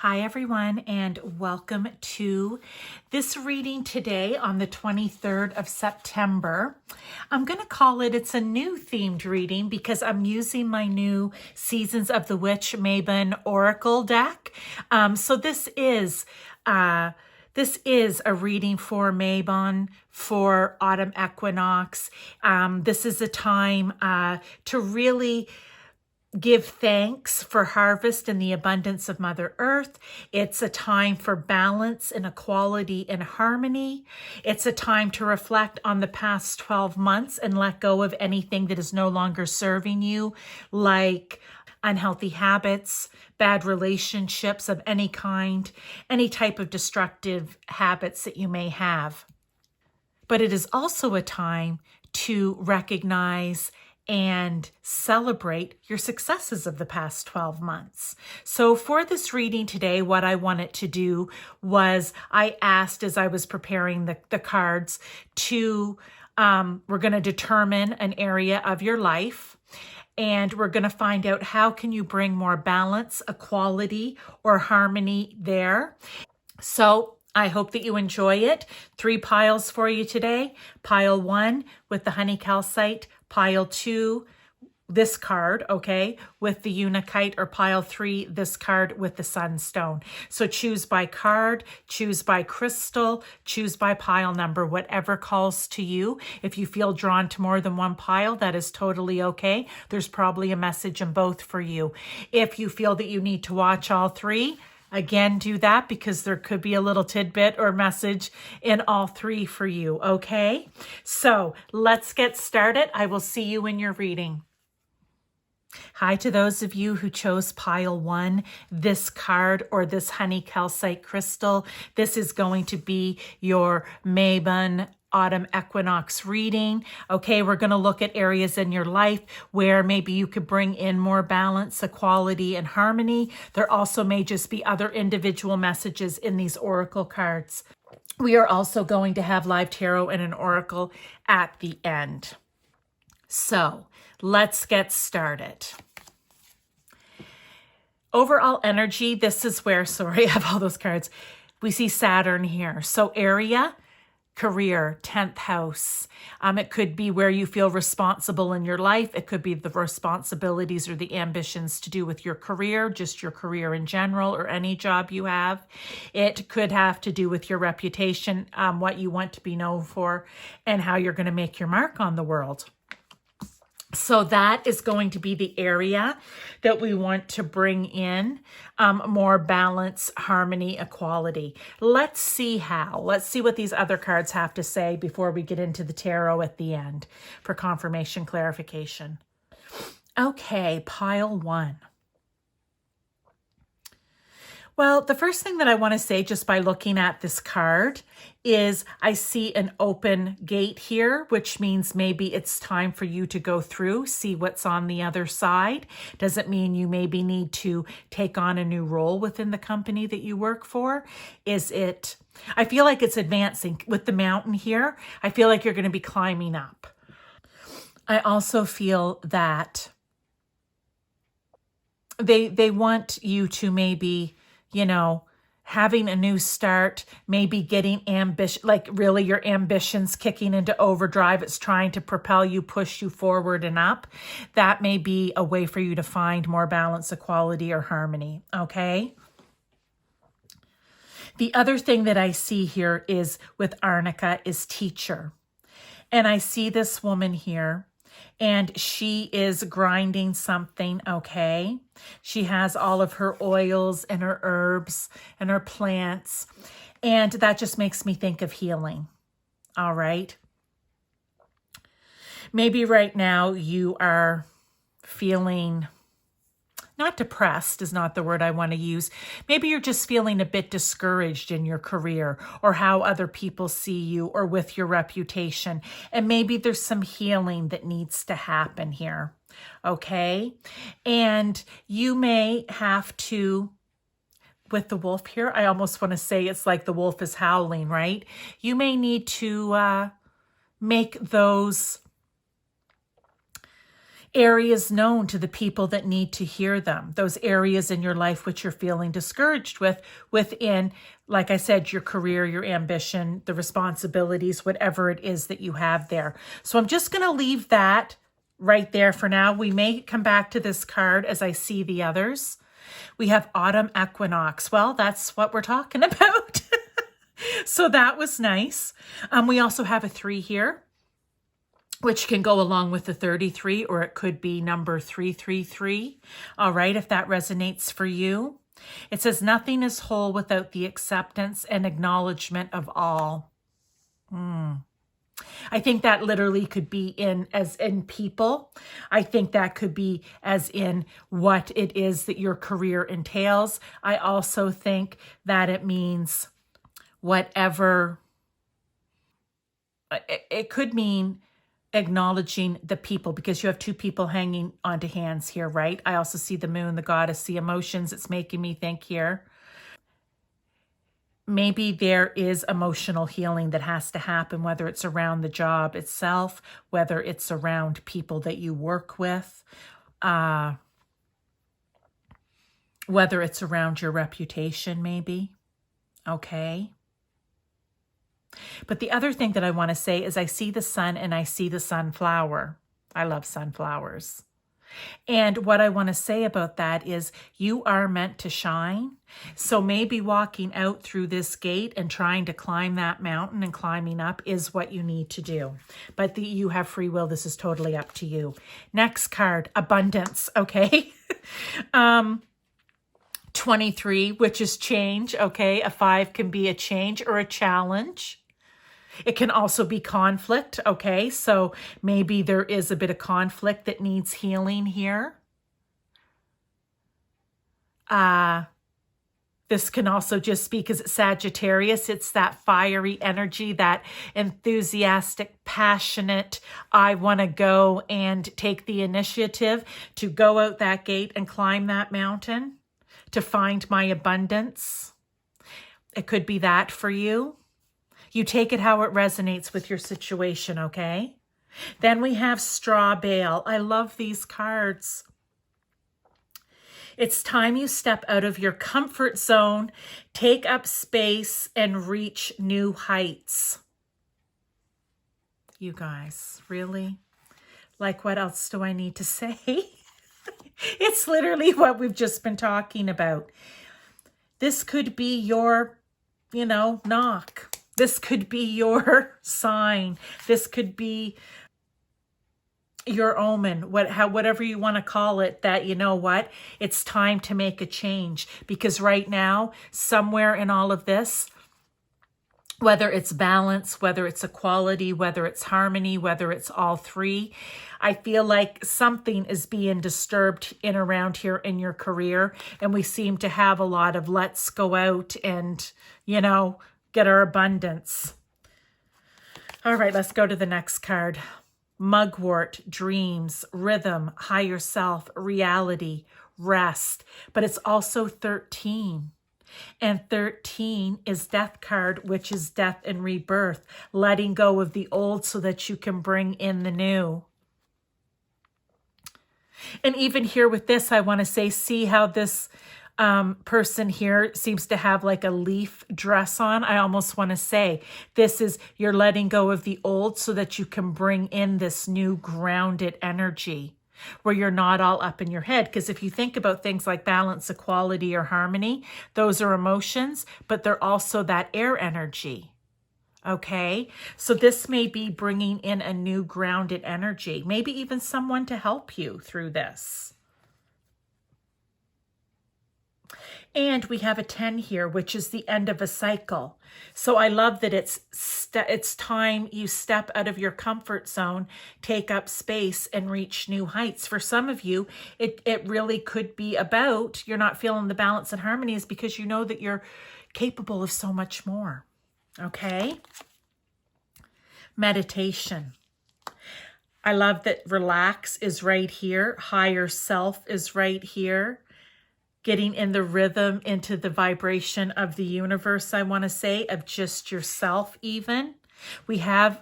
Hi everyone, and welcome to this reading today on the 23rd of September. I'm going to call it's a new themed reading because I'm using my new Seasons of the Witch Mabon Oracle deck. So this is a reading for Mabon for autumn equinox. This is a time to really give thanks for harvest and the abundance of Mother Earth. It's a time for balance and equality and harmony. It's a time to reflect on the past 12 months and let go of anything that is no longer serving you, like unhealthy habits, bad relationships of any kind, any type of destructive habits that you may have. But it is also a time to recognize and celebrate your successes of the past 12 months. So for this reading today, what I wanted to do was I asked as I was preparing the cards to, we're going to determine an area of your life, and we're going to find out how can you bring more balance, equality, or harmony there. So I hope that you enjoy it. 3 piles for you today. Pile 1 with the honey calcite, pile 2, this card, okay, with the Unakite, or pile 3, this card with the Sunstone. So choose by card, choose by crystal, choose by pile number, whatever calls to you. If you feel drawn to more than one pile, that is totally okay. There's probably a message in both for you. If you feel that you need to watch all 3, again, do that because there could be a little tidbit or message in all 3 for you, okay? So let's get started. I will see you in your reading. Hi to those of you who chose pile 1, this card or this honey calcite crystal. This is going to be your Mabon autumn equinox reading. Okay, we're going to look at areas in your life where maybe you could bring in more balance, equality, and harmony. There also may just be other individual messages in these oracle cards. We are also going to have live tarot and an oracle at the end. So let's get started. Overall energy, this is where, sorry, I have all those cards. We see Saturn here. So area, career, 10th house. It could be where you feel responsible in your life. It could be the responsibilities or the ambitions to do with your career, just your career in general, or any job you have. It could have to do with your reputation, what you want to be known for, and how you're going to make your mark on the world. So that is going to be the area that we want to bring in more balance, harmony, equality. Let's see how. Let's see what these other cards have to say before we get into the tarot at the end for confirmation, clarification. Okay, pile 1. Well, the first thing that I want to say just by looking at this card is I see an open gate here, which means maybe it's time for you to go through, see what's on the other side. Doesn't mean you maybe need to take on a new role within the company that you work for. I feel like it's advancing with the mountain here. I feel like you're going to be climbing up. I also feel that they want you to maybe, having a new start, maybe getting ambition, like really your ambitions kicking into overdrive. It's trying to propel you, push you forward and up. That may be a way for you to find more balance, equality, or harmony, okay? The other thing that I see here is with Arnica is teacher. And I see this woman here, and she is grinding something, okay? She has all of her oils and her herbs and her plants, and that just makes me think of healing, all right? Maybe right now you are feeling, not depressed is not the word I want to use. Maybe you're just feeling a bit discouraged in your career or how other people see you or with your reputation. And maybe there's some healing that needs to happen here. Okay. And you may have to, with the wolf here, I almost want to say it's like the wolf is howling, right? You may need to make those areas known to the people that need to hear them, those areas in your life which you're feeling discouraged within, like I said, your career, your ambition, the responsibilities, whatever it is that you have there. So I'm just going to leave that right there for now. We may come back to this card as I see the others. We have autumn equinox. Well, that's what we're talking about. So that was nice. We also have a 3 here, which can go along with the 33, or it could be number 333. All right, if that resonates for you. It says, nothing is whole without the acceptance and acknowledgement of all. I think that literally could be as in people. I think that could be as in what it is that your career entails. I also think that it means whatever. It could mean acknowledging the people, because you have 2 people hanging onto hands here, right? I also see the moon, the goddess, the emotions. It's making me think here. Maybe there is emotional healing that has to happen, whether it's around the job itself, whether it's around people that you work with, whether it's around your reputation, maybe. Okay. But the other thing that I want to say is I see the sun and I see the sunflower. I love sunflowers. And what I want to say about that is you are meant to shine. So maybe walking out through this gate and trying to climb that mountain and climbing up is what you need to do. But you have free will. This is totally up to you. Next card, abundance. Okay. 23, which is change. Okay. A 5 can be a change or a challenge. It can also be conflict, okay? So maybe there is a bit of conflict that needs healing here. This can also just be, because it's Sagittarius, it's that fiery energy, that enthusiastic, passionate, I want to go and take the initiative to go out that gate and climb that mountain to find my abundance. It could be that for you. You take it how it resonates with your situation, okay? Then we have straw bale. I love these cards. It's time you step out of your comfort zone, take up space, and reach new heights. You guys, really? Like, what else do I need to say? It's literally what we've just been talking about. This could be your, knock. This could be your sign. This could be your omen, whatever you want to call it, that you know what, it's time to make a change. Because right now, somewhere in all of this, whether it's balance, whether it's equality, whether it's harmony, whether it's all 3, I feel like something is being disturbed in around here in your career. And we seem to have a lot of let's go out and, get our abundance. All right, let's go to the next card. Mugwort, dreams, rhythm, higher self, reality, rest. But it's also 13. And 13 is death card, which is death and rebirth, letting go of the old so that you can bring in the new. And even here with this, I want to say, see how this person here seems to have like a leaf dress on. I almost want to say this is you're letting go of the old so that you can bring in this new grounded energy where you're not all up in your head. Because if you think about things like balance, equality, or harmony, those are emotions, but they're also that air energy. Okay, so this may be bringing in a new grounded energy, maybe even someone to help you through this. And we have a 10 here, which is the end of a cycle. So I love that it's time you step out of your comfort zone, take up space, and reach new heights. For some of you, it really could be about you're not feeling the balance and harmony is because you know that you're capable of so much more. Okay? Meditation. I love that relax is right here. Higher self is right here. Getting in the rhythm, into the vibration of the universe, I want to say, of just yourself even. We have,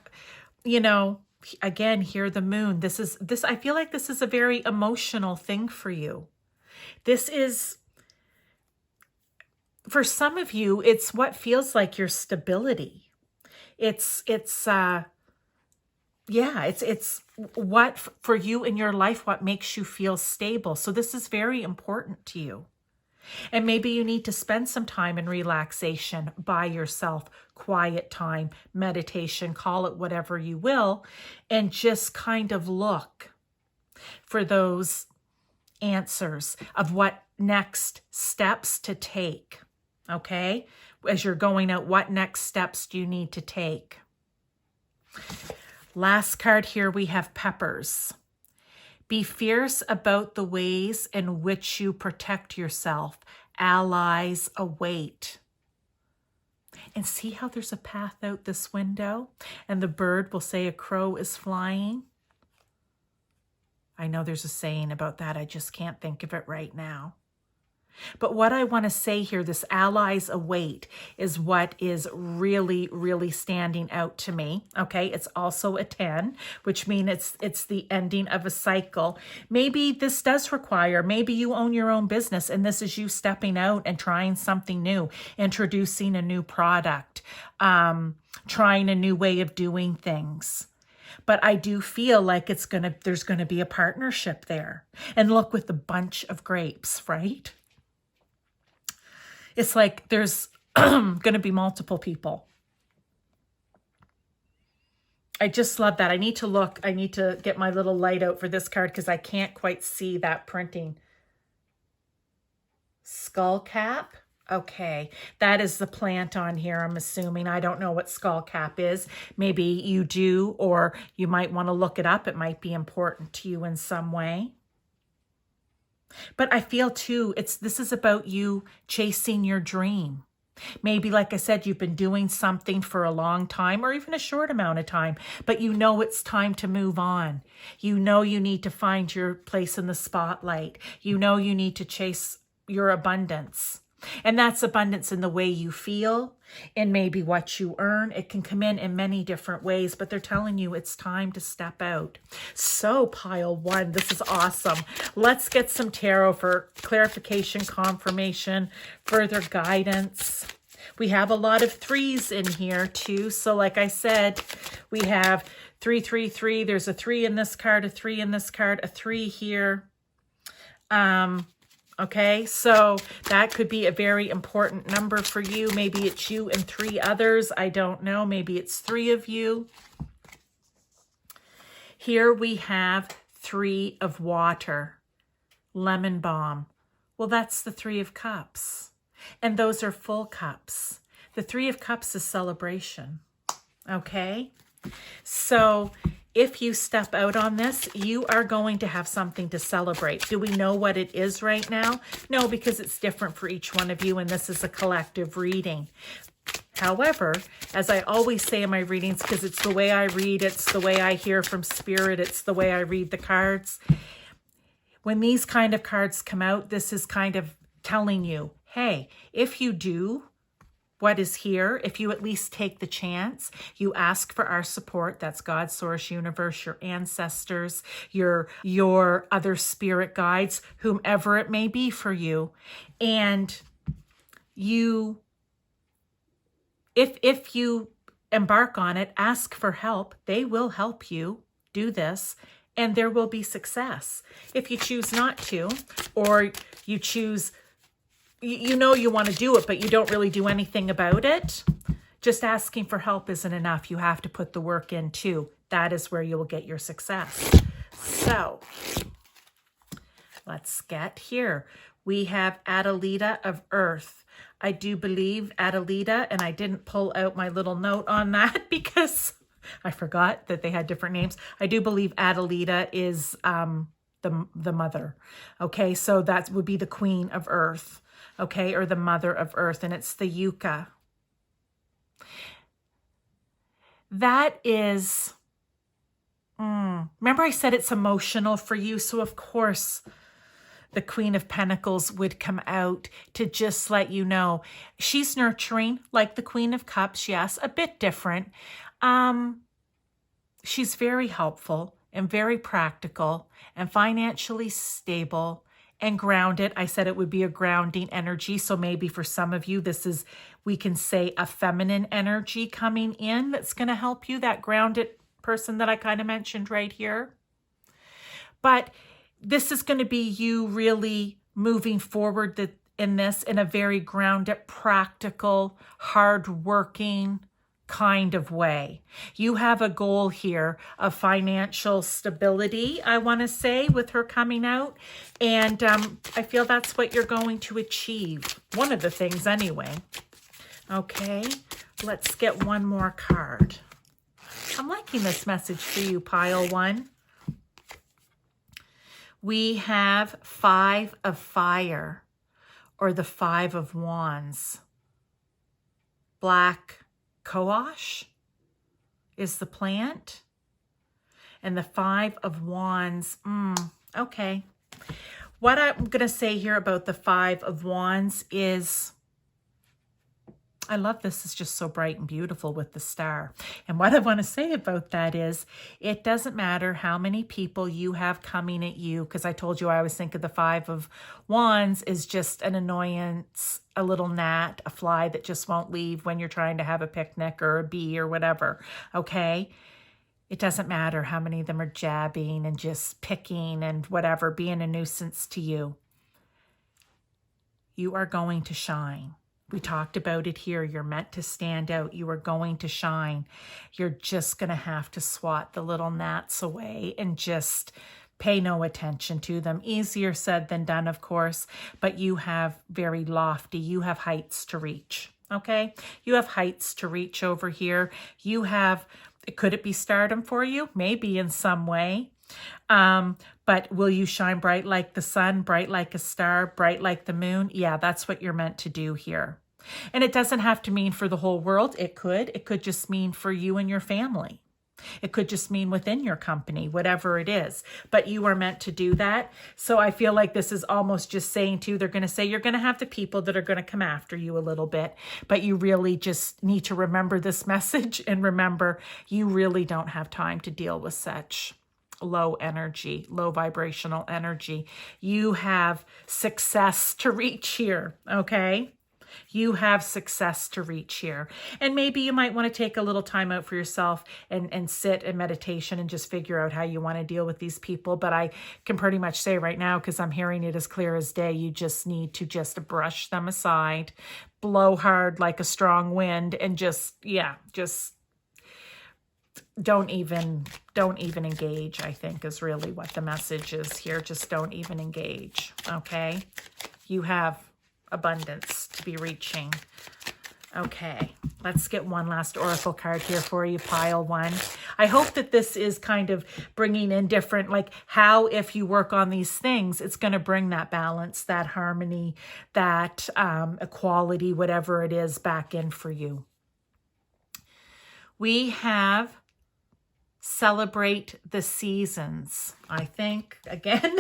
Again, here the moon. I feel like this is a very emotional thing for you. This is, for some of you, it's what feels like your stability. It's what for you in your life, what makes you feel stable. So this is very important to you. And maybe you need to spend some time in relaxation by yourself, quiet time, meditation, call it whatever you will, and just kind of look for those answers of what next steps to take. Okay? As you're going out, what next steps do you need to take? Last card here, we have peppers. Be fierce about the ways in which you protect yourself. Allies await. And see how there's a path out this window? And the bird will say a crow is flying. I know there's a saying about that. I just can't think of it right now. But what I want to say here, this allies await, is what is really, really standing out to me. Okay, it's also a 10, which means it's the ending of a cycle. Maybe this does require, maybe you own your own business and this is you stepping out and trying something new, introducing a new product, trying a new way of doing things. But I do feel like there's gonna be a partnership there. And look, with the bunch of grapes, right? It's like there's going to be multiple people. I just love that. I need to look. I need to get my little light out for this card because I can't quite see that printing. Skull cap. Okay, that is the plant on here, I'm assuming. I don't know what skull cap is. Maybe you do, or you might want to look it up. It might be important to you in some way. But I feel too, this is about you chasing your dream. Maybe, like I said, you've been doing something for a long time or even a short amount of time, but you know it's time to move on. You know you need to find your place in the spotlight. You know you need to chase your abundance. And that's abundance in the way you feel and maybe what you earn. It can come in many different ways, but they're telling you it's time to step out. So pile one, this is awesome. Let's get some tarot for clarification, confirmation, further guidance. We have a lot of threes in here too. So like I said, we have 3, 3, 3. There's a 3 in this card, a 3 in this card, a 3 here. Okay, so that could be a very important number for you. Maybe it's you and 3 others. I don't know. Maybe it's 3 of you. Here we have 3 of water, lemon balm. Well, that's the 3 of cups. And those are full cups. The 3 of cups is celebration. Okay, so if you step out on this, you are going to have something to celebrate. Do we know what it is right now? No, because it's different for each one of you, and this is a collective reading. However, as I always say in my readings, because it's the way I read, it's the way I hear from spirit, it's the way I read the cards. When these kind of cards come out, this is kind of telling you, hey, if you do what is here, if you at least take the chance, you ask for our support. That's God, source, universe, your ancestors, your other spirit guides, whomever it may be for you. And you, if you embark on it, ask for help. They will help you do this, and there will be success. If you choose not to, or you choose, you know you want to do it, but you don't really do anything about it, just asking for help isn't enough. You have to put the work in too. That is where you will get your success. So let's get here. We have Adelita of Earth. I do believe Adelita, and I didn't pull out my little note on that because I forgot that they had different names. I do believe Adelita is the mother. Okay, so that would be the Queen of Earth. Okay, or the Mother of Earth, and it's the yucca. That is, remember I said it's emotional for you, so of course the Queen of Pentacles would come out to just let you know. She's nurturing, like the Queen of Cups, yes, a bit different. she's very helpful and very practical and financially stable and grounded. I said it would be a grounding energy. So maybe for some of you, this is, we can say, a feminine energy coming in that's going to help you, that grounded person that I kind of mentioned right here. But this is going to be you really moving forward in this in a very grounded, practical, hardworking kind of way. You have a goal here of financial stability, I want to say, with her coming out. And I feel that's what you're going to achieve. One of the things anyway. Okay, let's get one more card. I'm liking this message for you, pile one. We have 5 of Fire, or the 5 of Wands. Black Coash is the plant. And the 5 of Wands, okay. What I'm going to say here about the 5 of Wands is, I love this. It's just so bright and beautiful with the star. And what I want to say about that is, it doesn't matter how many people you have coming at you, because I told you I always think of the 5 of Wands is just an annoyance, a little gnat, a fly that just won't leave when you're trying to have a picnic, or a bee or whatever, okay? It doesn't matter how many of them are jabbing and just picking and whatever, being a nuisance to you. You are going to shine. We talked about it here. You're meant to stand out. You are going to shine. You're just going to have to swat the little gnats away and just pay no attention to them. Easier said than done, of course, but you have very lofty, you have heights to reach, okay? You have heights to reach over here. You have, could it be stardom for you? Maybe in some way. But will you shine bright like the sun, bright like a star, bright like the moon? Yeah, that's what you're meant to do here. And it doesn't have to mean for the whole world. It could just mean for you and your family. It could just mean within your company, whatever it is. But you are meant to do that. So I feel like this is almost just saying to you, they're going to say you're going to have the people that are going to come after you a little bit. But you really just need to remember this message and remember you really don't have time to deal with such low energy, low vibrational energy. You have success to reach here, okay? You have success to reach here. And maybe you might want to take a little time out for yourself and sit in meditation and just figure out how you want to deal with these people. But I can pretty much say right now, because I'm hearing it as clear as day, you just need to just brush them aside, blow hard like a strong wind, and just don't even engage, I think is really what the message is here. Just don't even engage, okay? You have abundance to be reaching. Okay, let's get one last oracle card here for you, pile one. I hope that this is kind of bringing in different, like how if you work on these things, it's going to bring that balance, that harmony, that equality, whatever it is, back in for you. We have celebrate the seasons. I think, again,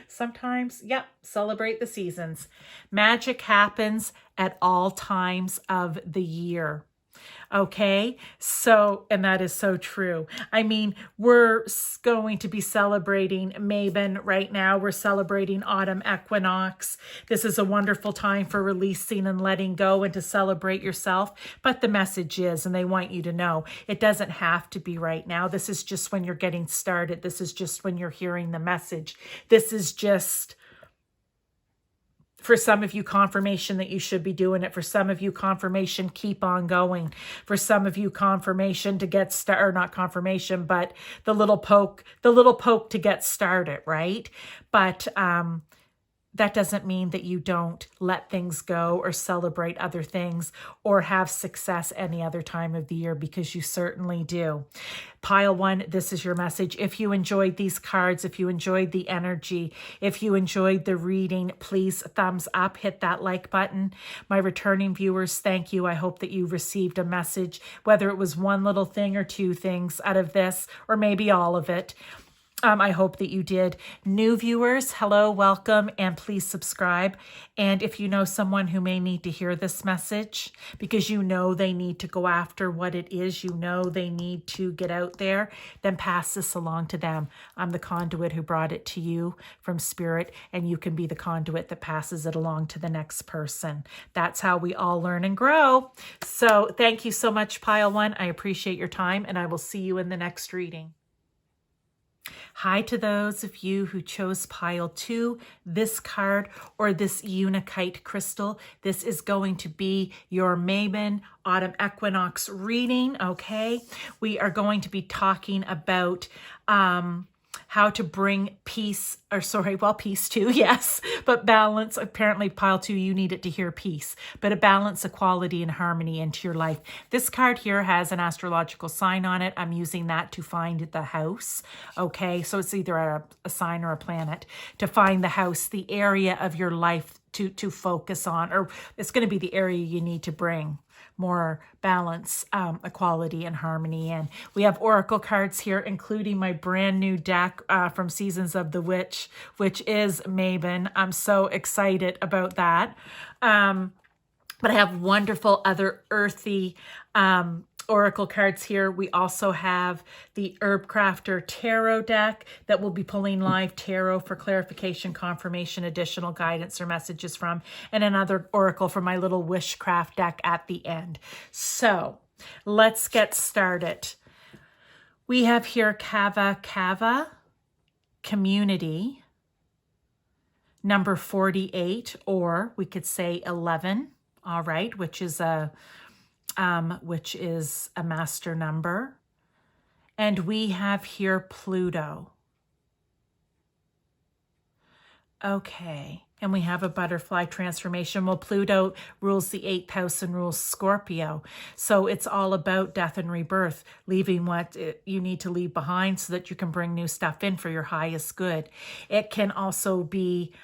sometimes, yep, celebrate the seasons. Magic happens at all times of the year. Okay, so, and that is so true. I mean, we're going to be celebrating Mabon right now. We're celebrating autumn equinox. This is a wonderful time for releasing and letting go and to celebrate yourself. But the message is, and they want you to know, it doesn't have to be right now. This is just when you're getting started. This is just when you're hearing the message. This is just, for some of you, confirmation that you should be doing it. For some of you, confirmation, keep on going. For some of you, confirmation to get started, or not confirmation, but the little poke to get started, right? But that doesn't mean that you don't let things go or celebrate other things or have success any other time of the year, because you certainly do. Pile one, this is your message. If you enjoyed these cards, if you enjoyed the energy, if you enjoyed the reading, please thumbs up, hit that like button. My returning viewers, thank you. I hope that you received a message, whether it was one little thing or two things out of this, or maybe all of it. I hope that you did. New viewers, hello, welcome, and please subscribe. And if you know someone who may need to hear this message, because you know they need to go after what it is, you know they need to get out there, then pass this along to them. I'm the conduit who brought it to you from Spirit, and you can be the conduit that passes it along to the next person. That's how we all learn and grow. So thank you so much, Pile 1. I appreciate your time, and I will see you in the next reading. Hi to those of you who chose pile 2, this card or this Unakite crystal. This is going to be your Mabon autumn equinox reading, okay? We are going to be talking about how to bring peace, peace too, yes, but balance. Apparently, pile 2, you need it to hear peace, but a balance, equality, and harmony into your life. This card here has an astrological sign on it. I'm using that to find the house, okay? So it's either a sign or a planet. To find the house, the area of your life to focus on, or it's going to be the area you need to bring more balance, equality, and harmony in. We have oracle cards here, including my brand new deck from Seasons of the Witch, which is Mabon. I'm so excited about that. But I have wonderful other earthy oracle cards here. We also have the Herb Crafter Tarot deck that will be pulling live tarot for clarification, confirmation, additional guidance or messages from, and another oracle from my little Wishcraft deck at the end. So let's get started. We have here Kava Community, number 48, or we could say 11, all right, which is a master number. And we have here Pluto. Okay, and we have a butterfly transformation. Well, Pluto rules the 8th house and rules Scorpio. So it's all about death and rebirth, leaving what you need to leave behind so that you can bring new stuff in for your highest good. It can also be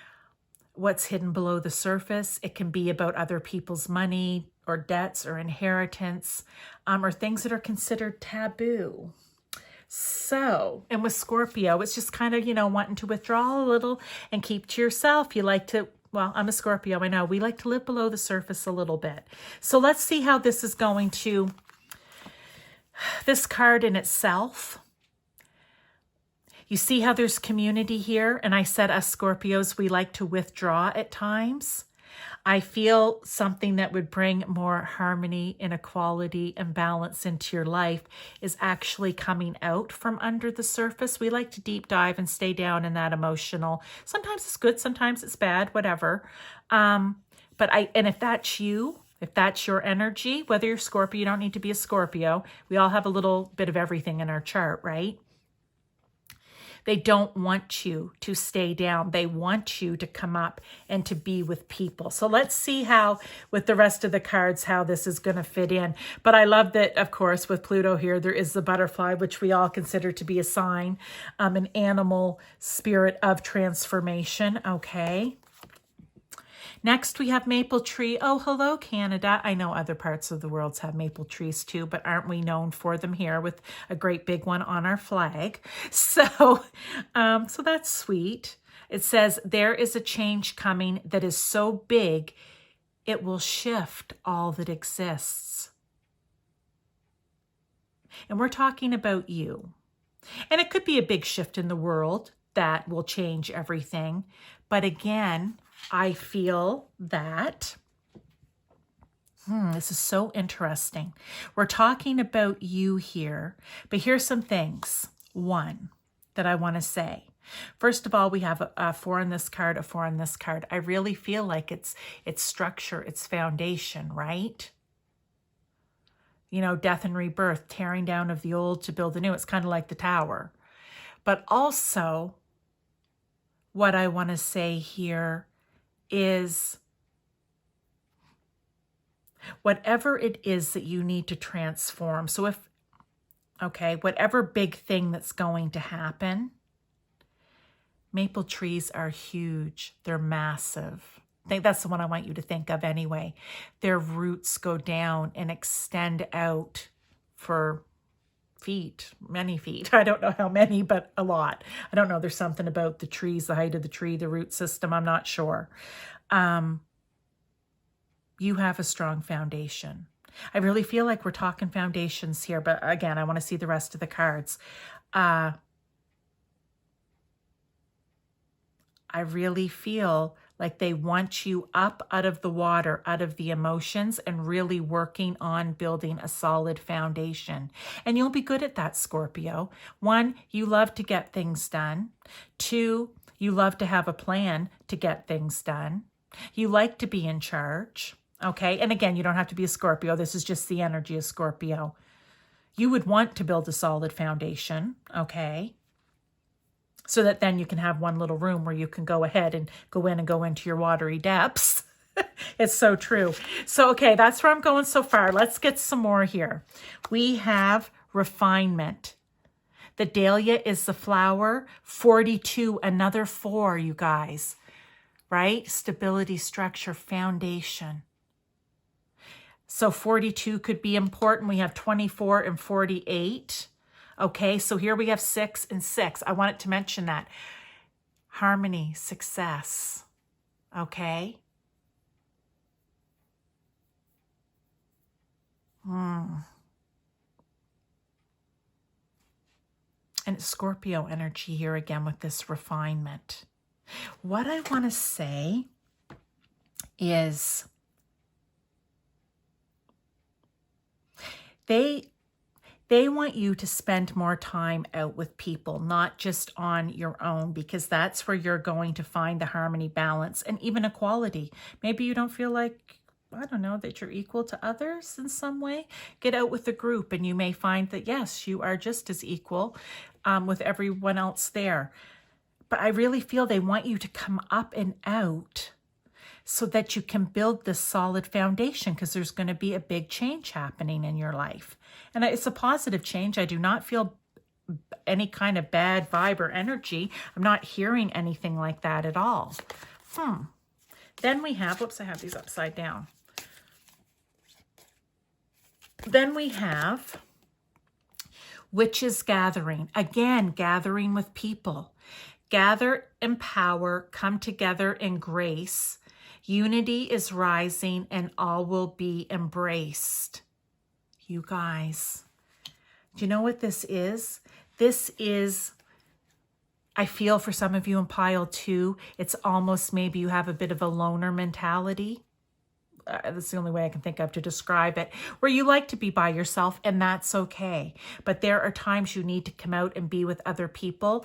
what's hidden below the surface. It can be about other people's money or debts or inheritance, or things that are considered taboo. So, and with Scorpio, it's just kind of, wanting to withdraw a little and keep to yourself. You like to, well, I'm a Scorpio, I know. We like to live below the surface a little bit. So let's see how this is going to, this card in itself. You see how there's community here? And I said us Scorpios, we like to withdraw at times. I feel something that would bring more harmony and equality and balance into your life is actually coming out from under the surface. We like to deep dive and stay down in that emotional. Sometimes it's good, sometimes it's bad, whatever. And if that's you, if that's your energy, whether you're Scorpio, you don't need to be a Scorpio. We all have a little bit of everything in our chart, right? They don't want you to stay down. They want you to come up and to be with people. So let's see how, with the rest of the cards, how this is going to fit in. But I love that, of course, with Pluto here, there is the butterfly, which we all consider to be a sign, an animal spirit of transformation. Okay. Next, we have maple tree. Oh, hello, Canada. I know other parts of the world have maple trees too, but aren't we known for them here with a great big one on our flag? So that's sweet. It says, there is a change coming that is so big, it will shift all that exists. And we're talking about you. And it could be a big shift in the world that will change everything. But again, I feel that, this is so interesting. We're talking about you here, but here's some things. One, that I want to say. First of all, we have a 4 on this card, a 4 on this card. I really feel like it's structure, it's foundation, right? Death and rebirth, tearing down of the old to build the new. It's kind of like the tower. But also, what I want to say here is whatever it is that you need to transform. So whatever big thing that's going to happen, maple trees are huge. They're massive. I think that's the one I want you to think of anyway. Their roots go down and extend out for feet, many feet. I don't know how many, but a lot. I don't know. There's something about the trees, the height of the tree, the root system. I'm not sure. You have a strong foundation. I really feel like we're talking foundations here, but again, I want to see the rest of the cards. I really feel like they want you up out of the water, out of the emotions, and really working on building a solid foundation. And you'll be good at that, Scorpio. 1, you love to get things done. 2, you love to have a plan to get things done. You like to be in charge. Okay. And again, you don't have to be a Scorpio. This is just the energy of Scorpio. You would want to build a solid foundation. Okay. So that then you can have one little room where you can go ahead and go in and go into your watery depths. It's so true. So, okay, that's where I'm going so far. Let's get some more here. We have refinement. The dahlia is the flower. 42, another 4, you guys. Right? Stability, structure, foundation. So 42 could be important. We have 24 and 48. Okay, so here we have 6 and 6. I wanted to mention that. Harmony, success. Okay. And Scorpio energy here again with this refinement. What I want to say is they want you to spend more time out with people, not just on your own, because that's where you're going to find the harmony, balance, and even equality. Maybe you don't feel like, I don't know, that you're equal to others in some way. Get out with the group and you may find that, yes, you are just as equal with everyone else there. But I really feel they want you to come up and out so that you can build this solid foundation, because there's going to be a big change happening in your life. And it's a positive change. I do not feel any kind of bad vibe or energy. I'm not hearing anything like that at all. Then we have, whoops, I have these upside down. Then we have witches gathering. Again, gathering with people. Gather in power, come together in grace. Unity is rising and all will be embraced. You guys, do you know what this is? This is, I feel for some of you in pile 2, it's almost maybe you have a bit of a loner mentality. That's the only way I can think of to describe it, where you like to be by yourself, and that's okay. But there are times you need to come out and be with other people.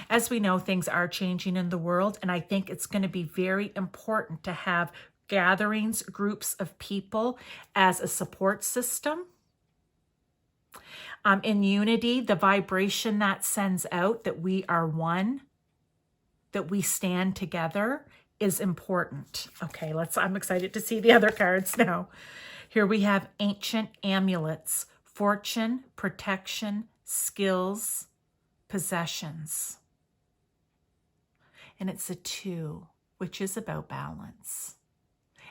As we know, things are changing in the world, and I think it's going to be very important to have gatherings, groups of people as a support system. In unity, the vibration that sends out that we are one, that we stand together, is important. Okay, I'm excited to see the other cards now. Here we have ancient amulets, fortune, protection, skills, possessions. And it's a 2, which is about balance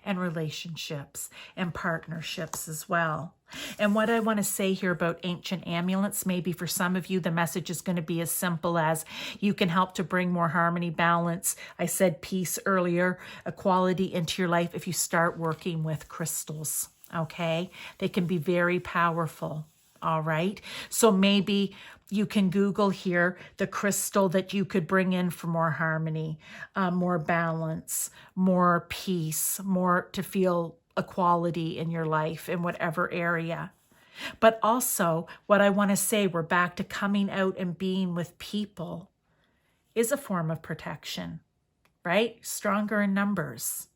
and relationships and partnerships as well. And what I want to say here about ancient amulets, maybe for some of you, the message is going to be as simple as you can help to bring more harmony, balance. I said peace earlier, equality into your life if you start working with crystals, okay? They can be very powerful, all right? So maybe you can Google here the crystal that you could bring in for more harmony, more balance, more peace, more to feel equality in your life in whatever area. But also what I want to say, we're back to coming out and being with people is a form of protection, right? Stronger in numbers.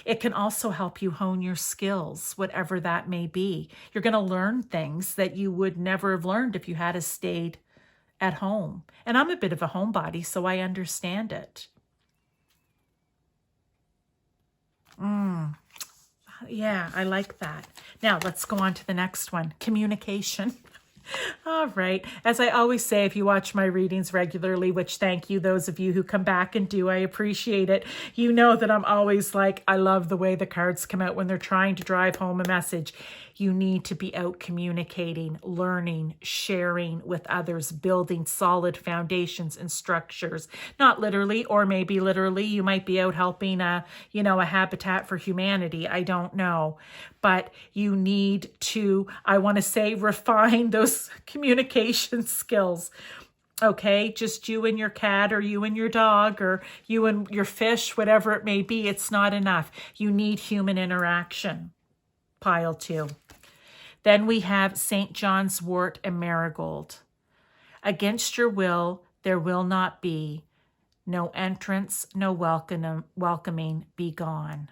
It can also help you hone your skills, whatever that may be. You're going to learn things that you would never have learned if you had stayed at home. And I'm a bit of a homebody, so I understand it. Yeah, I like that. Now let's go on to the next one. Communication. All right. As I always say, if you watch my readings regularly, which thank you, those of you who come back and do, I appreciate it. You know that I'm always like, I love the way the cards come out when they're trying to drive home a message. You need to be out communicating, learning, sharing with others, building solid foundations and structures. Not literally, or maybe literally, you might be out helping a Habitat for Humanity. I don't know. But you need to, I want to say, refine those communication skills. Okay, just you and your cat, or you and your dog, or you and your fish, whatever it may be, it's not enough. You need human interaction. Pile 2. Then we have St. John's wort and marigold. Against your will, there will not be. No entrance, no welcoming, be gone.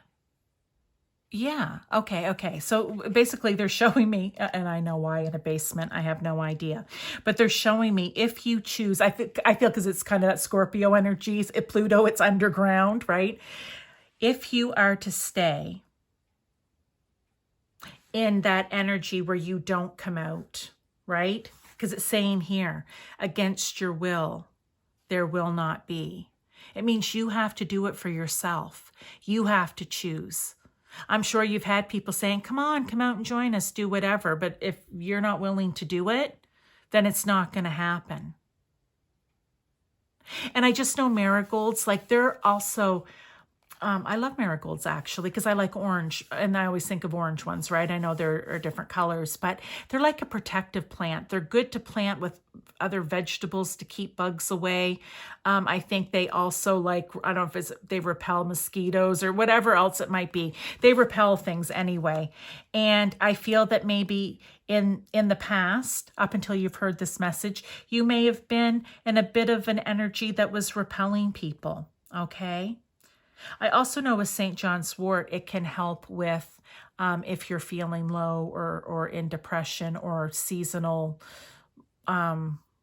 Yeah, okay. So basically they're showing me, and I know why in a basement, I have no idea, but they're showing me if you choose, I feel because it's kind of that Scorpio energies, Pluto, it's underground, right? If you are to stay in that energy where you don't come out, right? Because it's saying here, against your will, there will not be. It means you have to do it for yourself. You have to choose. I'm sure you've had people saying, come on, come out and join us, do whatever. But if you're not willing to do it, then it's not going to happen. And I just know marigolds, like they're also, I love marigolds actually, because I like orange, and I always think of orange ones, right? I know there are different colors, but they're like a protective plant. They're good to plant with other vegetables to keep bugs away. I think they also I don't know if they repel mosquitoes or whatever else it might be. They repel things anyway. And I feel that maybe in the past, up until you've heard this message, you may have been in a bit of an energy that was repelling people, okay? I also know with St. John's wort, it can help with if you're feeling low or in depression or seasonal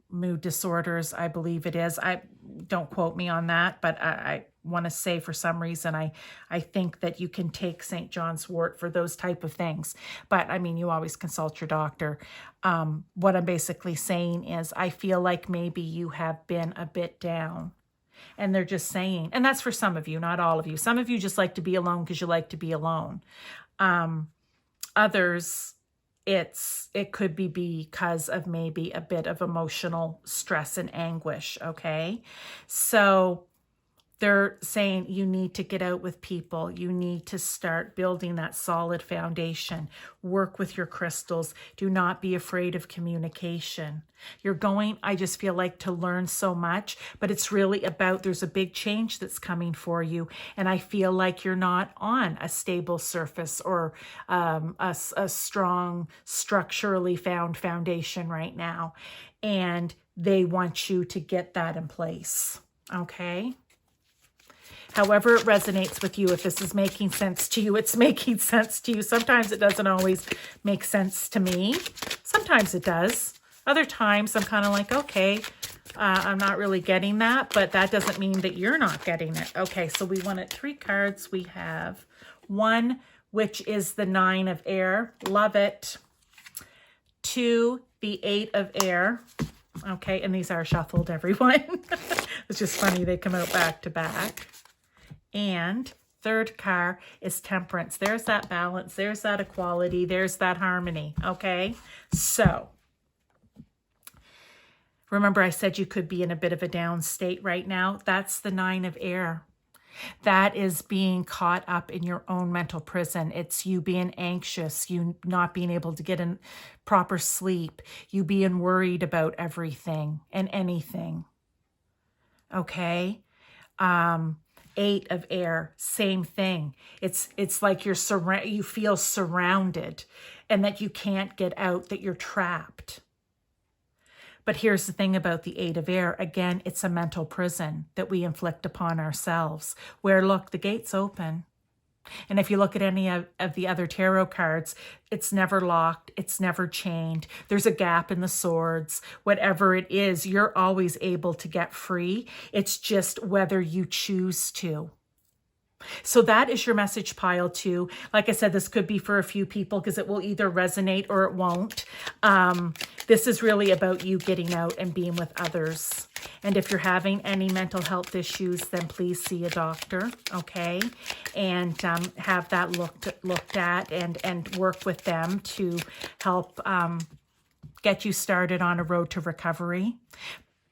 mood disorders, I believe it is. I don't quote me on that, but I want to say for some reason, I think that you can take St. John's wort for those type of things. But I mean, you always consult your doctor. What I'm basically saying is I feel like maybe you have been a bit down. And they're just saying, and that's for some of you, not all of you. Some of you just like to be alone because you like to be alone. Others, it could be because of maybe a bit of emotional stress and anguish, okay? So they're saying you need to get out with people. You need to start building that solid foundation. Work with your crystals. Do not be afraid of communication. You're going, I just feel like, to learn so much, but it's really about, there's a big change that's coming for you. And I feel like you're not on a stable surface or a strong, structurally found foundation right now. And they want you to get that in place, okay? However it resonates with you, if this is making sense to you, it's making sense to you. Sometimes it doesn't always make sense to me. Sometimes it does. Other times I'm kind of like, okay, I'm not really getting that, but that doesn't mean that you're not getting it. Okay, so we wanted 3 cards. We have 1, which is the 9 of air. Love it. 2, the 8 of air. Okay, and these are shuffled, everyone. It's just funny they come out back to back. And 3rd card is temperance. There's that balance. There's that equality. There's that harmony. Okay. So remember I said you could be in a bit of a down state right now. That's the 9 of air. That is being caught up in your own mental prison. It's you being anxious, you not being able to get in proper sleep, you being worried about everything and anything. Okay. 8 of air, same thing. It's like you feel surrounded and that you can't get out, that you're trapped. But here's the thing about the 8 of air. Again, it's a mental prison that we inflict upon ourselves where, look, the gate's open. And if you look at any of the other tarot cards, it's never locked. It's never chained. There's a gap in the swords. Whatever it is, you're always able to get free. It's just whether you choose to. So that is your message, pile 2. Like I said, this could be for a few people because it will either resonate or it won't. This is really about you getting out and being with others. And if you're having any mental health issues, then please see a doctor, okay? And have that looked at and work with them to help get you started on a road to recovery.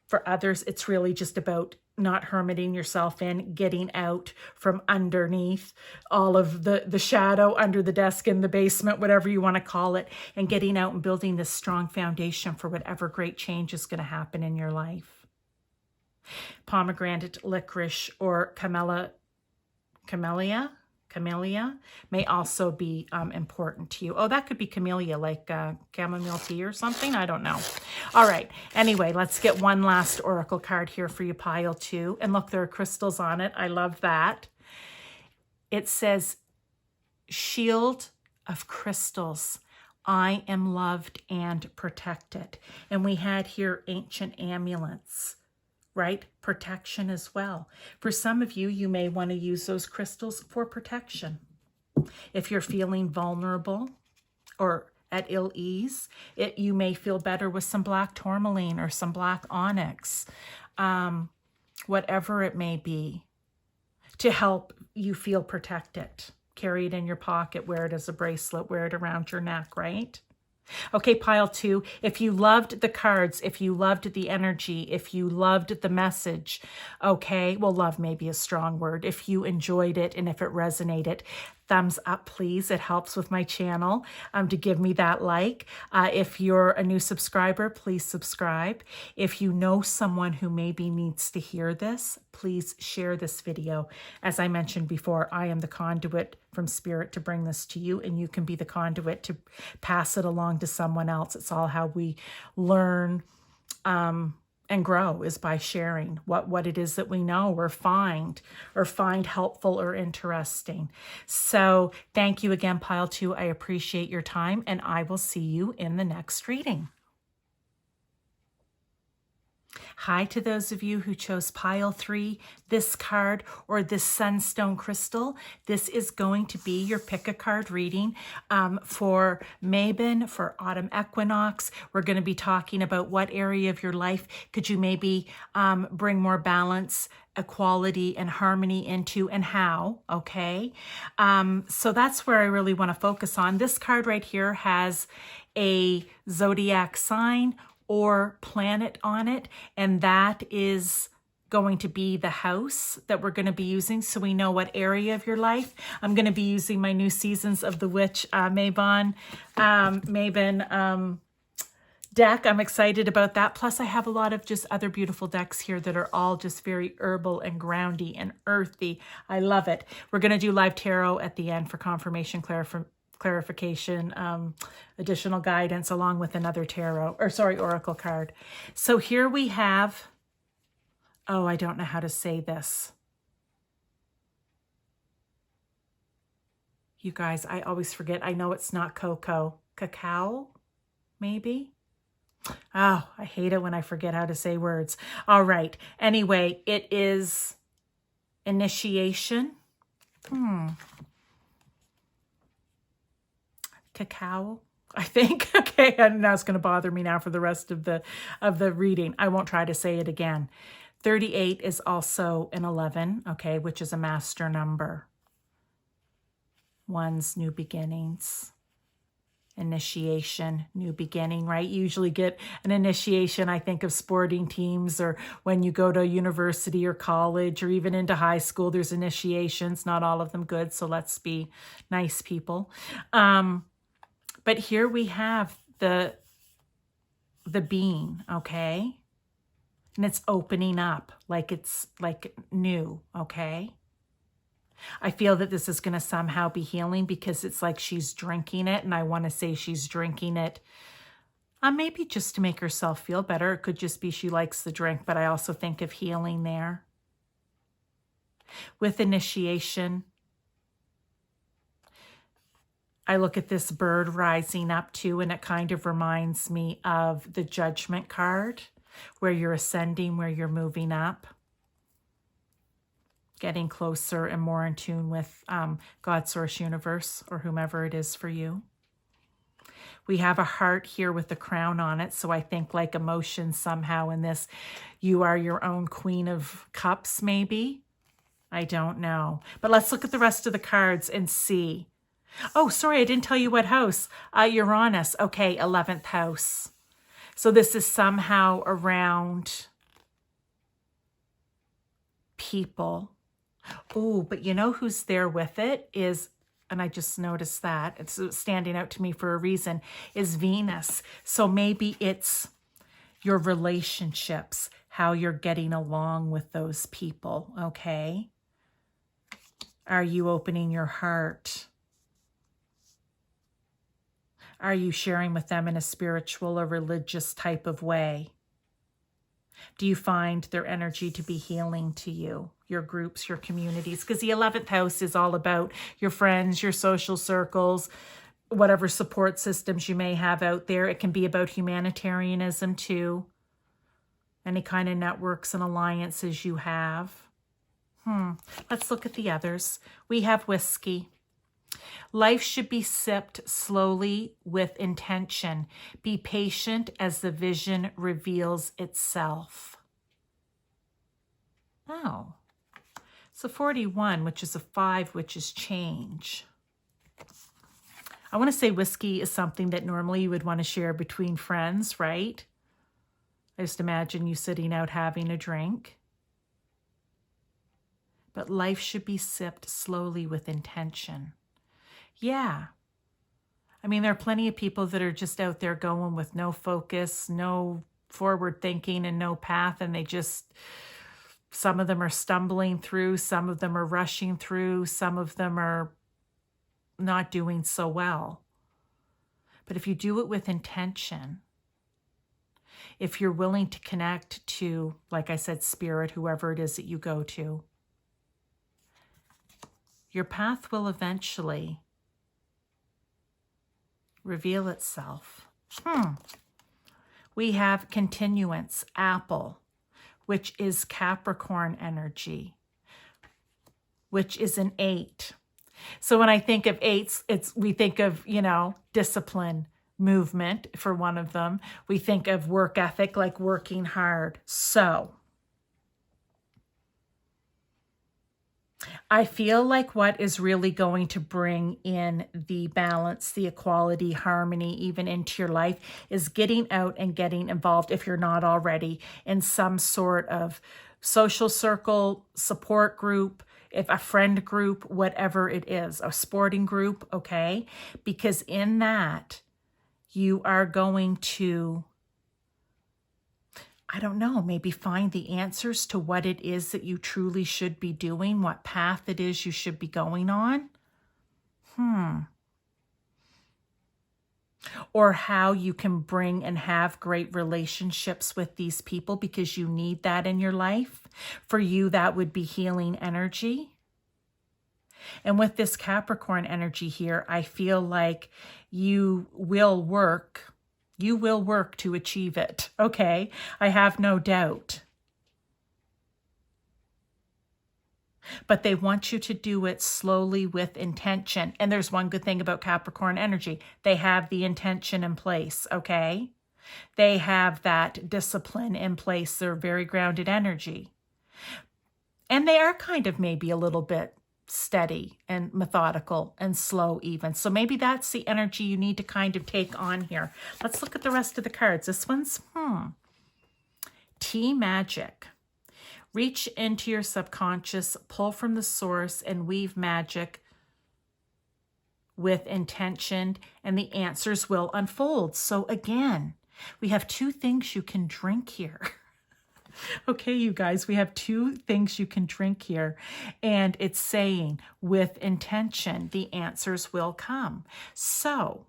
For others, it's really just about not hermiting yourself in, getting out from underneath all of the shadow under the desk in the basement, whatever you want to call it, and getting out and building this strong foundation for whatever great change is going to happen in your life. Pomegranate, licorice, or camellia may also be important to you. Oh, that could be camellia, like chamomile tea or something. I don't know. All right. Anyway, let's get one last oracle card here for you, pile 2. And look, there are crystals on it. I love that. It says, shield of crystals. I am loved and protected. And we had here ancient amulets, right? Protection as well. For some of you, you may want to use those crystals for protection. If you're feeling vulnerable or at ill ease, you may feel better with some black tourmaline or some black onyx, whatever it may be, to help you feel protected. Carry it in your pocket, wear it as a bracelet, wear it around your neck, right? Okay, pile 2, if you loved the cards, if you loved the energy, if you loved the message, okay, well, love may be a strong word. If you enjoyed it and if it resonated, thumbs up, please. It helps with my channel to give me that like. If you're a new subscriber, please subscribe. If you know someone who maybe needs to hear this, please share this video. As I mentioned before, I am the conduit from Spirit to bring this to you, and you can be the conduit to pass it along to someone else. It's all how we learn and grow, is by sharing what it is that we know or find helpful or interesting. So thank you again, pile 2. I appreciate your time, and I will see you in the next reading. Hi to those of you who chose pile 3, this card, or this Sunstone crystal. This is going to be your pick a card reading for Mabon, for autumn equinox. We're going to be talking about what area of your life could you maybe bring more balance, equality, and harmony into, and how, okay? So that's where I really want to focus on. This card right here has a zodiac sign or planet on it, and that is going to be the house that we're going to be using, so we know what area of your life. I'm going to be using my new Seasons of the Witch Mabon deck. I'm excited about that. Plus, I have a lot of just other beautiful decks here that are all just very herbal and groundy and earthy. I love it. We're going to do live tarot at the end for confirmation, clarification, additional guidance, along with another oracle card. So here we have, oh, I don't know how to say this. You guys, I always forget. I know it's not cocoa. Cacao, maybe? Oh, I hate it when I forget how to say words. All right. Anyway, it is initiation. Cacao, I think. Okay, and that's going to bother me now for the rest of the reading. I won't try to say it again. 38 is also an 11, okay, which is a master number. One's new beginnings. Initiation, new beginning, right? You usually get an initiation, I think, of sporting teams, or when you go to university or college or even into high school, there's initiations, not all of them good. So let's be nice people. But here we have the being, okay? And it's opening up like it's like new, okay? I feel that this is going to somehow be healing because it's like she's drinking it, and I want to say she's drinking it maybe just to make herself feel better. It could just be she likes the drink, but I also think of healing there. With initiation, I look at this bird rising up too, and it kind of reminds me of the Judgment card, where you're ascending, where you're moving up, getting closer and more in tune with God, Source, Universe, or whomever it is for you. We have a heart here with the crown on it. So I think like emotions somehow in this, you are your own Queen of Cups, maybe. I don't know. But let's look at the rest of the cards and see. Oh, sorry, I didn't tell you what house. Uranus. Okay, 11th house. So this is somehow around people. Oh, but you know who's there with it is, and I just noticed that, it's standing out to me for a reason, is Venus. So maybe it's your relationships, how you're getting along with those people, okay? Are you opening your heart? Are you sharing with them in a spiritual or religious type of way? Do you find their energy to be healing to you, your groups, your communities? Because the 11th house is all about your friends, your social circles, whatever support systems you may have out there. It can be about humanitarianism too. Any kind of networks and alliances you have. Let's look at the others. We have whiskey. Life should be sipped slowly with intention. Be patient as the vision reveals itself. Oh, it's a 41, which is a 5, which is change. I want to say whiskey is something that normally you would want to share between friends, right? I just imagine you sitting out having a drink. But life should be sipped slowly with intention. Yeah. I mean, there are plenty of people that are just out there going with no focus, no forward thinking, and no path. And they just, some of them are stumbling through, some of them are rushing through, some of them are not doing so well. But if you do it with intention, if you're willing to connect to, like I said, spirit, whoever it is that you go to, your path will eventually reveal itself. We have continuance, apple, which is Capricorn energy, which is an 8. So when I think of 8s, we think of, discipline, movement for one of them. We think of work ethic, like working hard. So I feel like what is really going to bring in the balance, the equality, harmony, even into your life is getting out and getting involved, if you're not already, in some sort of social circle, support group, if a friend group, whatever it is, a sporting group, okay? Because in that, you are going to, I don't know, maybe find the answers to what it is that you truly should be doing, what path it is you should be going on. Or how you can bring and have great relationships with these people because you need that in your life. For you, that would be healing energy. And with this Capricorn energy here, I feel like you will work to achieve it, okay? I have no doubt. But they want you to do it slowly with intention. And there's one good thing about Capricorn energy. They have the intention in place, okay? They have that discipline in place. They're very grounded energy. And they are kind of maybe a little bit steady and methodical and slow even. So maybe that's the energy you need to kind of take on here. Let's look at the rest of the cards. This one's, Tea magic. Reach into your subconscious, pull from the source, and weave magic with intention, and the answers will unfold. So again, we have 2 things you can drink here. Okay, you guys, we have 2 things you can drink here. And it's saying, with intention, the answers will come. So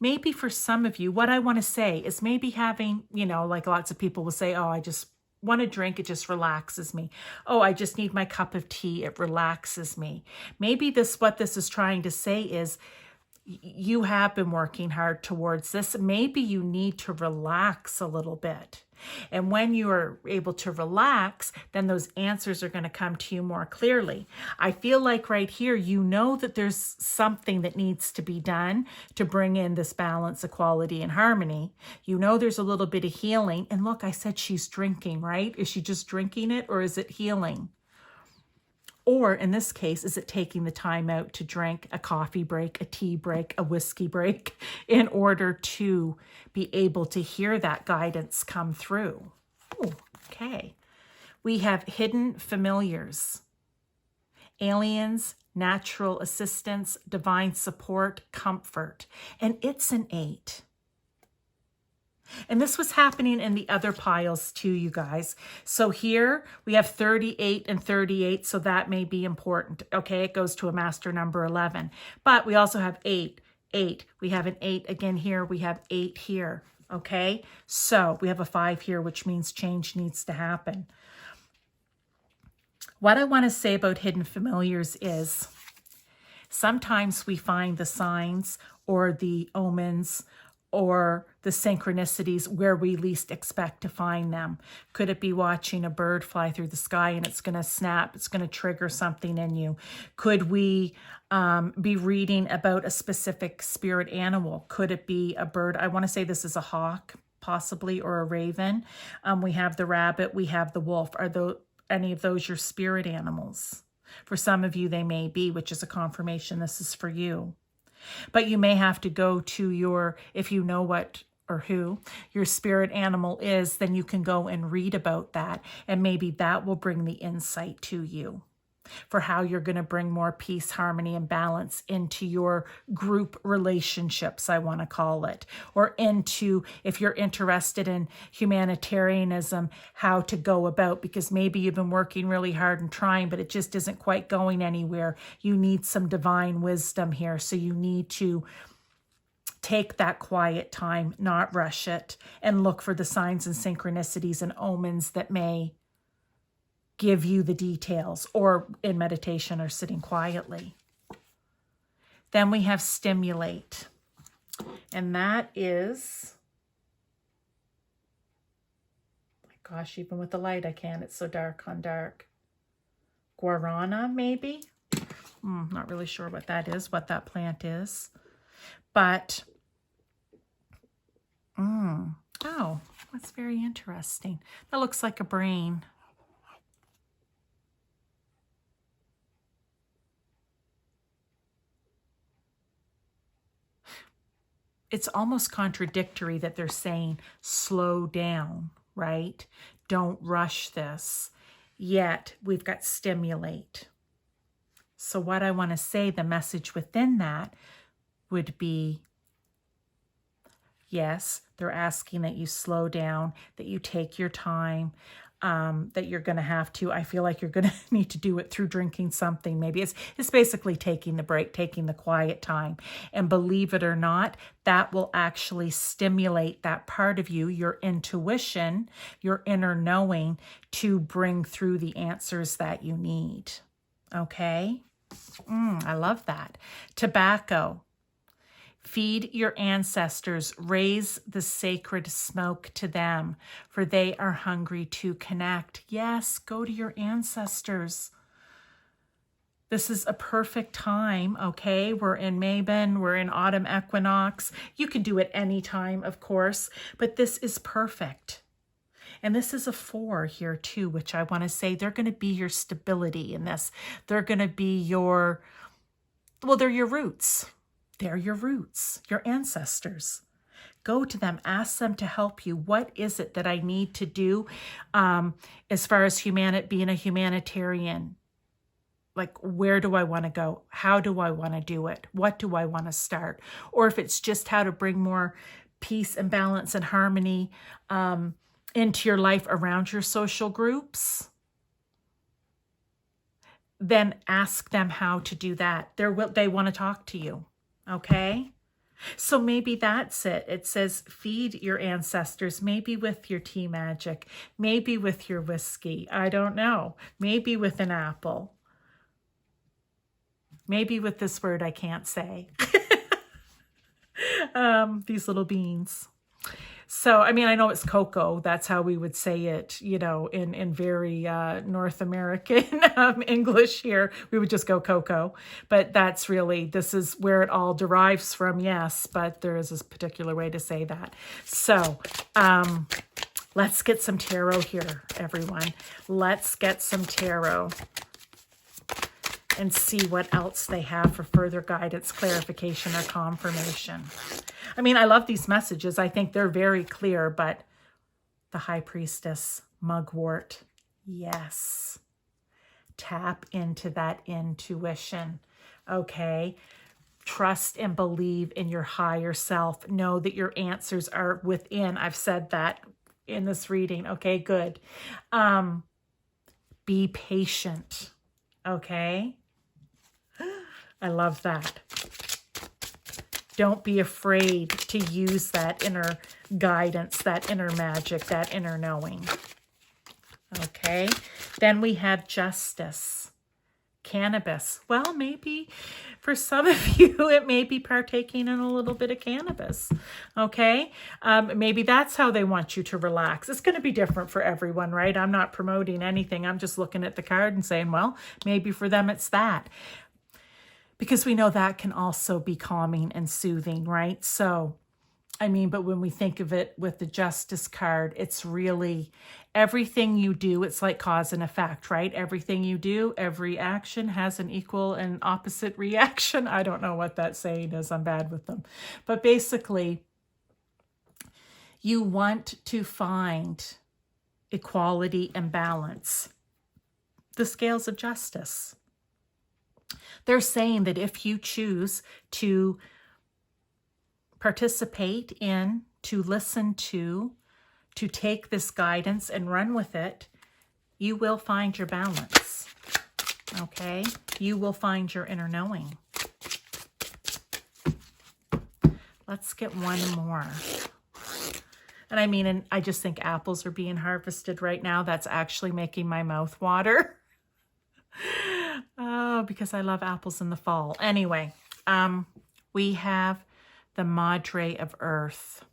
maybe for some of you, what I want to say is maybe having, like lots of people will say, oh, I just want to drink, it just relaxes me. Oh, I just need my cup of tea, it relaxes me. Maybe what this is trying to say is, you have been working hard towards this. Maybe you need to relax a little bit. And when you are able to relax, then those answers are going to come to you more clearly. I feel like right here, you know that there's something that needs to be done to bring in this balance, equality, and harmony. You know there's a little bit of healing. And look, I said she's drinking, right? Is she just drinking it, or is it healing? Or in this case, is it taking the time out to drink a coffee break, a tea break, a whiskey break in order to be able to hear that guidance come through? Ooh, okay. We have hidden familiars, aliens, natural assistance, divine support, comfort, and it's an 8. And this was happening in the other piles too, you guys. So here we have 38 and 38, so that may be important. Okay, it goes to a master number 11. But we also have 8, 8. We have an 8 again here. We have 8 here. Okay, so we have a 5 here, which means change needs to happen. What I want to say about hidden familiars is sometimes we find the signs or the omens or the synchronicities where we least expect to find them. Could it be watching a bird fly through the sky and it's going to snap, it's going to trigger something in you? Could we be reading about a specific spirit animal? Could it be a bird? I want to say this is a hawk, possibly, or a raven. We have the rabbit, we have the wolf. Are any of those your spirit animals? For some of you, they may be, which is a confirmation this is for you. But you may have to go to your, if you know what or who your spirit animal is, then you can go and read about that. And maybe that will bring the insight to you for how you're going to bring more peace, harmony, and balance into your group relationships, I want to call it, or into, if you're interested in humanitarianism, how to go about, because maybe you've been working really hard and trying, but it just isn't quite going anywhere. You need some divine wisdom here. So you need to take that quiet time, not rush it, and look for the signs and synchronicities and omens that may give you the details, or in meditation or sitting quietly. Then we have stimulate. And that is, my gosh, even with the light I can't, it's so dark on dark. Guarana, maybe? Not really sure what that is, what that plant is. But, oh, that's very interesting. That looks like a brain. It's almost contradictory that they're saying slow down, right? Don't rush this. Yet we've got stimulate. So what I want to say, the message within that would be, yes, they're asking that you slow down, that you take your time, that you're going to have to, I feel like you're going to need to do it through drinking something. Maybe it's basically taking the break, taking the quiet time. And believe it or not, that will actually stimulate that part of you, your intuition, your inner knowing, to bring through the answers that you need. Okay? I love that. Tobacco. Feed your ancestors, raise the sacred smoke to them, for they are hungry to connect. Yes, go to your ancestors. This is a perfect time, okay? We're in Mabon, we're in autumn equinox. You can do it any time, of course, but this is perfect. And this is a 4 here too, which I want to say they're going to be your stability in this. They're going to be your, well, they're your roots. They're your roots, your ancestors. Go to them, ask them to help you. What is it that I need to do as far as being a humanitarian? Like, where do I want to go? How do I want to do it? What do I want to start? Or if it's just how to bring more peace and balance and harmony into your life around your social groups, then ask them how to do that. They want to talk to you. Okay, so maybe that's it. It says feed your ancestors, maybe with your tea magic, maybe with your whiskey. I don't know. Maybe with an apple. Maybe with this word I can't say. These little beans. So, I mean, I know it's cocoa. That's how we would say it, you know, in very North American English here. We would just go cocoa. But that's really, this is where it all derives from, yes. But there is a particular way to say that. So, let's get some tarot here, everyone. Let's get some tarot and see what else they have for further guidance, clarification, or confirmation. I mean, I love these messages. I think they're very clear, but the High Priestess, mugwort, yes. Tap into that intuition, okay? Trust and believe in your higher self. Know that your answers are within. I've said that in this reading. Okay, good. Be patient, okay? I love that. Don't be afraid to use that inner guidance, that inner magic, that inner knowing. Okay. Then we have justice. Cannabis. Well, maybe for some of you, it may be partaking in a little bit of cannabis. Okay. Maybe that's how they want you to relax. It's going to be different for everyone, right? I'm not promoting anything. I'm just looking at the card and saying, well, maybe for them it's that. Because we know that can also be calming and soothing, right? So, I mean, but when we think of it with the Justice card, it's really everything you do, it's like cause and effect, right? Everything you do, every action has an equal and opposite reaction. I don't know what that saying is. I'm bad with them. But basically, you want to find equality and balance. The scales of justice. They're saying that if you choose to participate in, to listen to take this guidance and run with it, you will find your balance, okay? You will find your inner knowing. Let's get one more. And I mean, and I just think apples are being harvested right now. That's actually making my mouth water. Oh, because I love apples in the fall. Anyway, we have the Madre of Earth,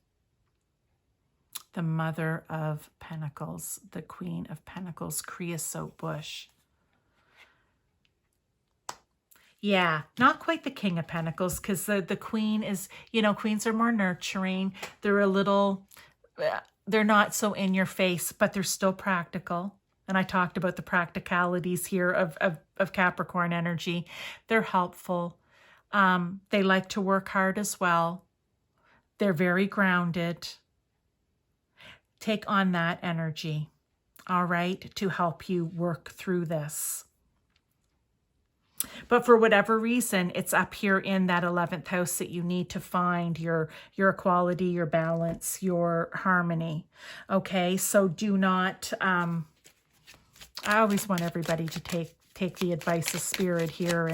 the Mother of Pentacles, the Queen of Pentacles, creosote bush. Yeah, not quite the King of Pentacles, because the Queen is, you know, queens are more nurturing. They're a little, they're not so in your face, but they're still practical. And I talked about the practicalities here of Capricorn energy. They're helpful. They like to work hard as well. They're very grounded. Take on that energy, all right, to help you work through this. But for whatever reason, it's up here in that 11th house that you need to find your equality, your balance, your harmony. Okay, so do not... I always want everybody to take the advice of spirit here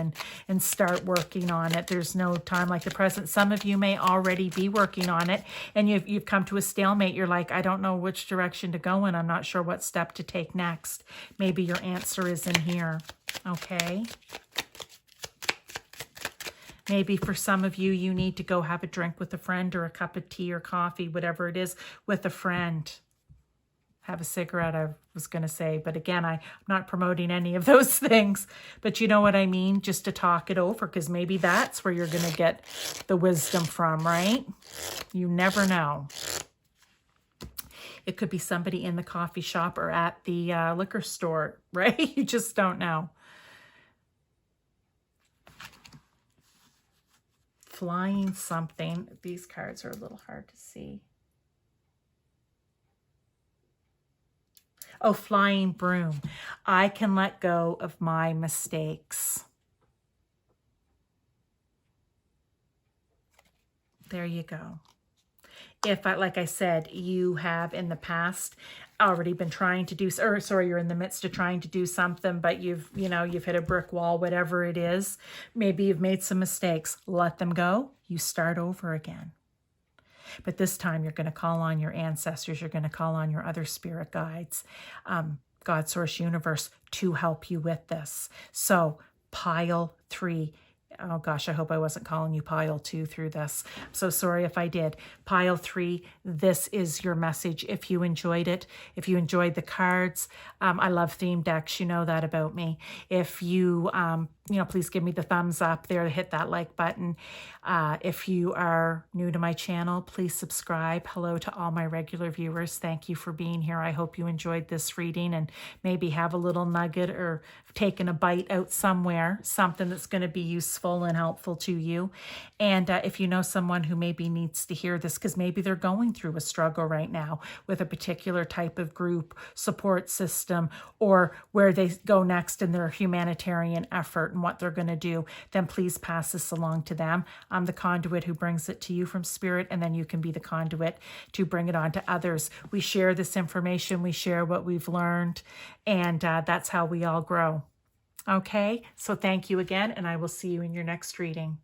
and start working on it. There's no time like the present. Some of you may already be working on it, and you've come to a stalemate. You're like, I don't know which direction to go in. I'm not sure what step to take next. Maybe your answer is in here, okay? Maybe for some of you, you need to go have a drink with a friend or a cup of tea or coffee, whatever it is, with a friend. Have a cigarette, I was going to say. But again, I'm not promoting any of those things. But you know what I mean? Just to talk it over, because maybe that's where you're going to get the wisdom from, right? You never know. It could be somebody in the coffee shop or at the liquor store, right? You just don't know. Flying something. These cards are a little hard to see. Oh, flying broom. I can let go of my mistakes. There you go. If, like I said, you have in the past already been trying to do, or sorry, you're in the midst of trying to do something, but you've hit a brick wall, whatever it is. Maybe you've made some mistakes. Let them go. You start over again. But this time you're going to call on your ancestors. You're going to call on your other spirit guides, God, source, universe, to help you with this. So pile 3. Oh gosh, I hope I wasn't calling you pile 2 through this. I'm so sorry if I did. Pile 3, this is your message. If you enjoyed it, if you enjoyed the cards, I love theme decks. You know that about me. If you, please give me the thumbs up there, hit that like button. If you are new to my channel, please subscribe. Hello to all my regular viewers. Thank you for being here. I hope you enjoyed this reading and maybe have a little nugget or taken a bite out somewhere, something that's going to be useful and helpful to you. And if you know someone who maybe needs to hear this, because maybe they're going through a struggle right now with a particular type of group, support system, or where they go next in their humanitarian effort and what they're going to do, then please pass this along to them. I'm the conduit who brings it to you from Spirit, and then you can be the conduit to bring it on to others. We share this information, we share what we've learned, and that's how we all grow. Okay, so thank you again, and I will see you in your next reading.